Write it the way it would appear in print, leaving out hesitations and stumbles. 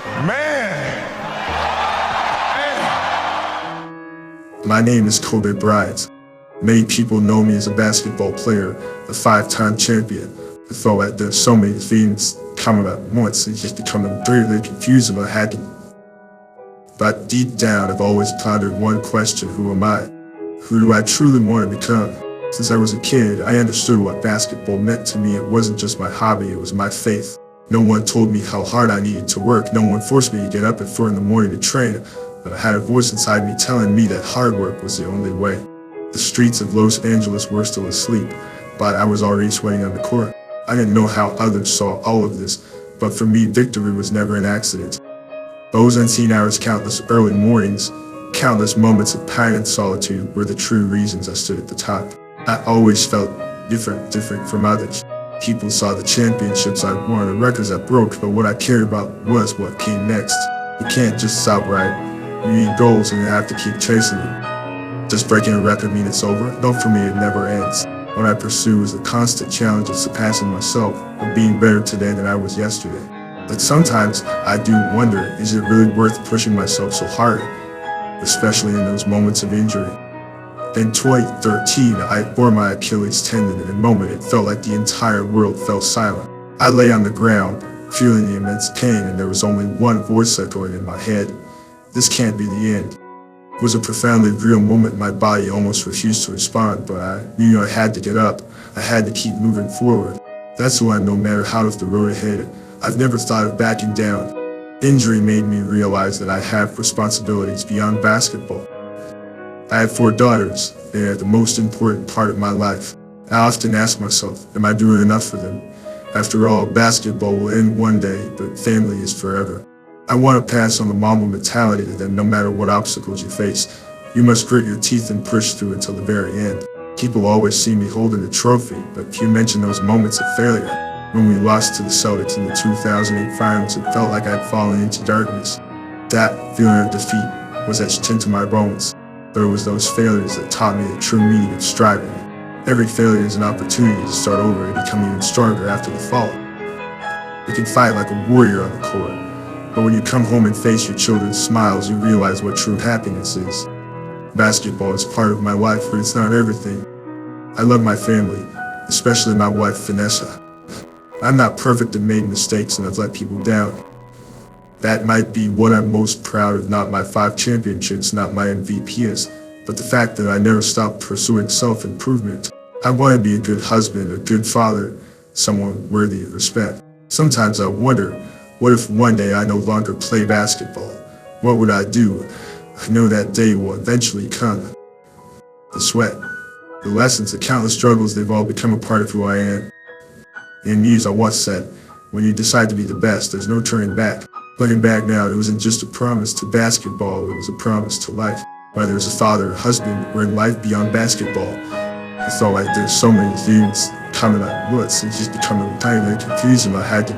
Man! My name is Kobe Bryant. Many people know me as a basketball player, a 5-time champion. I felt like there's so many things coming at once, it's just becoming really confused about how to. But deep down, I've always pondered one question: who am I? Who do I truly want to become? Since I was a kid, I understood what basketball meant to me. It wasn't just my hobby, it was my faith. No one told me how hard I needed to work. No one forced me to get up at 4 in the morning to train. But I had a voice inside me telling me that hard work was the only way. The streets of Los Angeles were still asleep, but I was already sweating on the court. I didn't know how others saw all of this, but for me, victory was never an accident. Those unseen hours, countless early mornings, countless moments of pain and solitude were the true reasons I stood at the top. I always felt different from others. People saw the championships I won, the records I broke, but what I cared about was what came next. You can't just stop right. You need goals and you have to keep chasing them. Does breaking a record mean it's over? No, for me it never ends. What I pursue is a constant challenge of surpassing myself, of being better today than I was yesterday. But sometimes I do wonder, is it really worth pushing myself so hard? Especially in those moments of injury. In 2013, I tore my Achilles tendon. In a moment, it felt like the entire world fell silent. I lay on the ground, feeling the immense pain, and there was only one voice echoing in my head: this can't be the end. It was a profoundly real moment. My body almost refused to respond, but I knew I had to get up. I had to keep moving forward. That's why no matter how tough the road ahead, I've never thought of backing down. Injury made me realize that I have responsibilities beyond basketball. I have 4 daughters. They are the most important part of my life. I often ask myself, am I doing enough for them? After all, basketball will end one day, but family is forever. I want to pass on the Mamba mentality to them. No matter what obstacles you face, you must grit your teeth and push through until the very end. People always see me holding a trophy, but few mention those moments of failure. When we lost to the Celtics in the 2008 finals, it felt like I'd fallen into darkness. That feeling of defeat was etched into my bones. But it was those failures that taught me the true meaning of striving. Every failure is an opportunity to start over and become even stronger after the fall. You can fight like a warrior on the court, but when you come home and face your children's smiles, you realize what true happiness is. Basketball is part of my life, but it's not everything. I love my family, especially my wife, Espinosa. I'm not perfect and made mistakes, and I've let people down. That might be what I'm most proud of, not my 5 championships, not my MVPs, but the fact that I never stopped pursuing self-improvement. I want to be a good husband, a good father, someone worthy of respect. Sometimes I wonder, what if one day I no longer play basketball? What would I do? I know that day will eventually come. The sweat, the lessons, the countless struggles, they've all become a part of who I am. In Muse, I once said, when you decide to be the best, there's no turning back. Looking back now, it wasn't just a promise to basketball, it was a promise to life. Whether as a father, a husband, or in life beyond basketball. I felt like there's so many things coming at once, it's just becoming entirely confusing. I had to